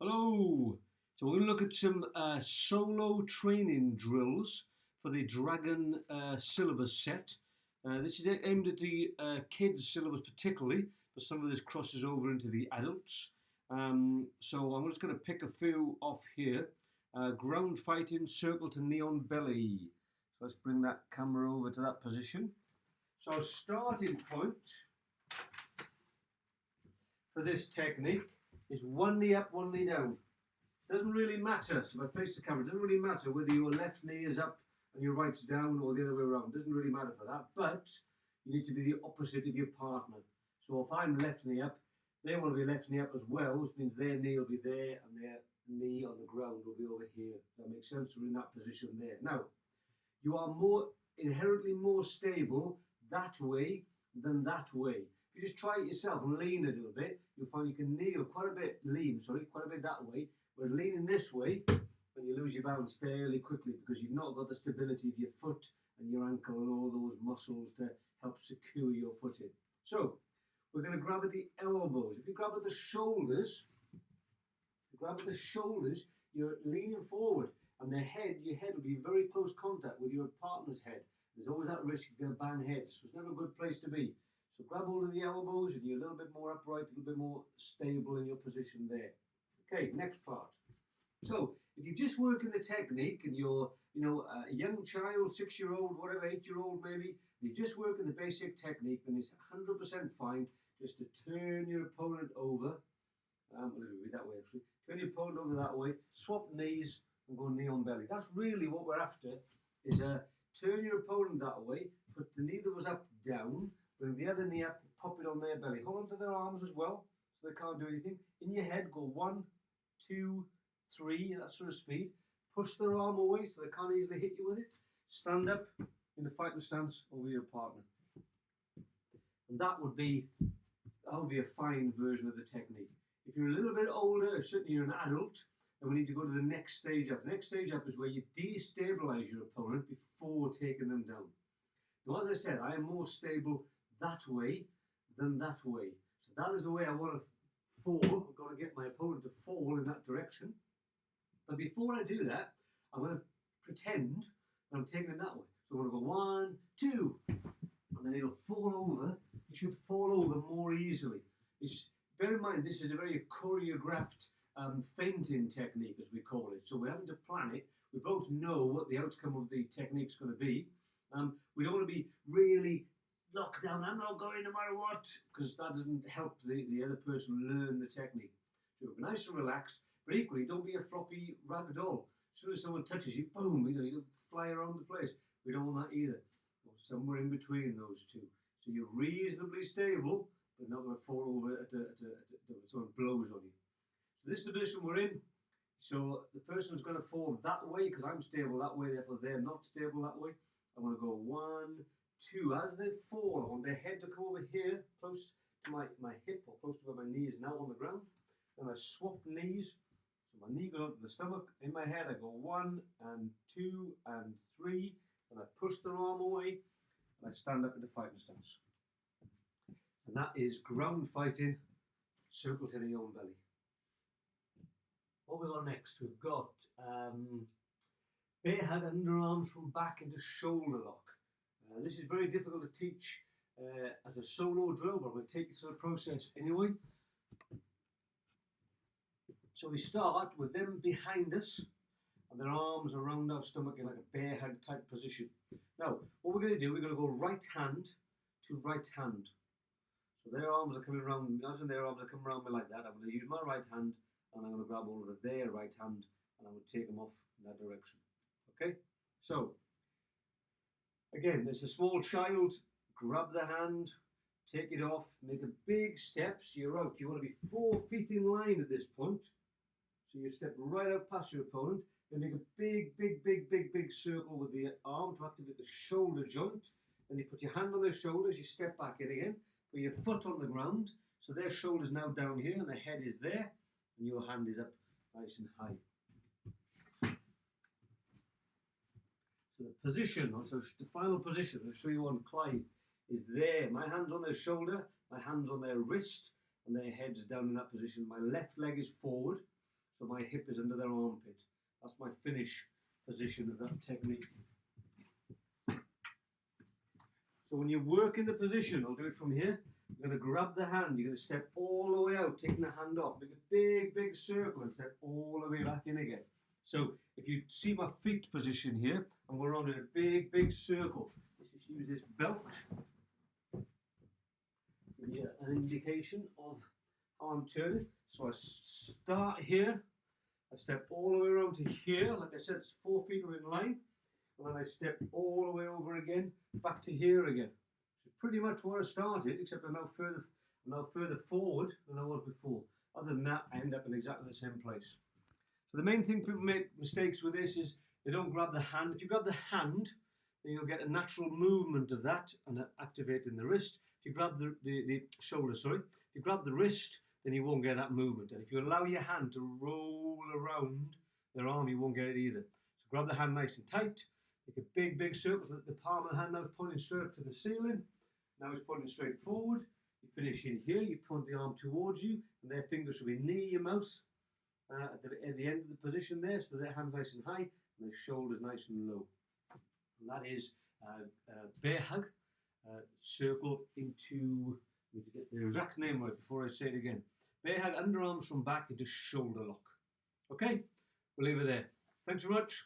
Hello. So we're going to look at some solo training drills for the Dragon syllabus set. This is aimed at the kids syllabus particularly, but some of this crosses over into the adults. So I'm just going to pick a few off here. Ground fighting, circle to knee on belly. So let's bring that camera over to that position. So starting point for this technique is one knee up, one knee down. Doesn't really matter, so if I face the camera, it doesn't really matter whether your left knee is up and your right's down or the other way around. It doesn't really matter for that, but you need to be the opposite of your partner. So if I'm left knee up, they want to be left knee up as well, which means their knee will be there and their knee on the ground will be over here. Does that make sense? We're in that position there. Now, you are inherently more stable that way than that way. If you just try it yourself and lean a little bit, you'll find you can lean quite a bit that way. Whereas leaning this way, when you lose your balance fairly quickly because you've not got the stability of your foot and your ankle and all those muscles to help secure your footing. So we're going to grab at the elbows. If you grab at the shoulders, you're leaning forward, and your head will be in very close contact with your partner's head. There's always that risk you're going to bang heads, so it's never a good place to be. So grab hold of the elbows and you're a little bit more upright, a little bit more stable in your position there. Okay, next part. So if you're just working the technique and you're, a young child, 6-year-old, whatever, 8-year-old maybe, you're just working the basic technique, then it's 100% fine just to turn your opponent over. A little bit that way actually. Turn your opponent over that way, swap knees and go knee on belly. That's really what we're after, is turn your opponent that way, put the knee that was up down, bring the other knee up, pop it on their belly. Hold on to their arms as well, so they can't do anything. In your head, go 1, 2, 3, that sort of speed. Push their arm away so they can't easily hit you with it. Stand up in the fighting stance over your partner. And that would be a fine version of the technique. If you're a little bit older, certainly you're an adult, then we need to go to the next stage up. The next stage up is where you destabilize your opponent before taking them down. Now, as I said, I am more stable that way than that way. So that is the way I want to fall. I've got to get my opponent to fall in that direction. But before I do that, I'm going to pretend that I'm taking him that way. So I'm going to go 1, 2, and then it'll fall over. You should fall over more easily. Bear in mind, this is a very choreographed feinting technique, as we call it. So we're having to plan it. We both know what the outcome of the technique is going to be. We don't want to be really locked down. I'm not going no matter what, because that doesn't help the other person learn the technique. So be nice and relaxed, but equally don't be a floppy rag doll. As soon as someone touches you, boom, you fly around the place. We don't want that either. Or somewhere in between those two. So you're reasonably stable, but not going to fall over at someone blows on you. So this is the position we're in. So the person's going to fall that way because I'm stable that way, therefore they're not stable that way. I'm going to go 1, 2. As they fall, I want their head to come over here, close to my hip or close to where my knee is now on the ground. Then I swap knees. So my knee goes up to the stomach. In my head, I go 1 and 2 and 3. And I push their arm away and I stand up in the fighting stance. And that is ground fighting, circle to the own belly. What we got next? We've got bare-hand underarms from back into shoulder lock. This is very difficult to teach as a solo drill, but I'm going to take you through the process anyway. So we start with them behind us and their arms around our stomach in like a bare-hand type position. Now, what we're going to do, we're going to go right hand to right hand. So their arms are coming around, imagine their arms are coming around me like that. I'm going to use my right hand and I'm going to grab hold of their right hand and I'm going to take them off in that direction. Okay? So, again, there's a small child, grab the hand, take it off, make a big step, so you're out. You want to be 4 feet in line at this point. So you step right out past your opponent, then make a big circle with the arm to activate the shoulder joint. Then you put your hand on their shoulders, you step back in again, put your foot on the ground, so their shoulder's now down here and their head is there, and your hand is up nice and high. So the position, also the final position, I'll show you on Clyde, is there. My hand's on their shoulder, my hand's on their wrist, and their head's down in that position. My left leg is forward. so my hip is under their armpit. That's my finish position of that technique. So when you work in the position, I'll do it from here. You're going to grab the hand, you're going to step all the way out, taking the hand off, make a big, big circle and step all the way back in again. So if you see my feet position here, I'm going around in a big, big circle. Let's just use this belt. Give you an indication of how I'm turning. So I start here, I step all the way around to here. Like I said, it's 4 feet are in line. And then I step all the way over again, back to here again. So pretty much where I started, except I'm now further forward than I was before. Other than that, I end up in exactly the same place. So the main thing people make mistakes with this is they don't grab the hand. If you grab the hand, then you'll get a natural movement of that and activating the wrist. If you grab the shoulder, sorry. If you grab the wrist, then you won't get that movement. And if you allow your hand to roll around their arm, you won't get it either. So grab the hand nice and tight. Make a big, big circle so that the palm of the hand now is pointing straight up to the ceiling. Now it's pointing straight forward. You finish in here, you point the arm towards you, and their fingers will be near your mouth at the end of the position there, so their hand nice and high, and their shoulders nice and low. And that is bear hug, circle into, let me get the exact name right before I say it again. Bear hug, underarms from back into shoulder lock. Okay, we'll leave it there. Thanks very much.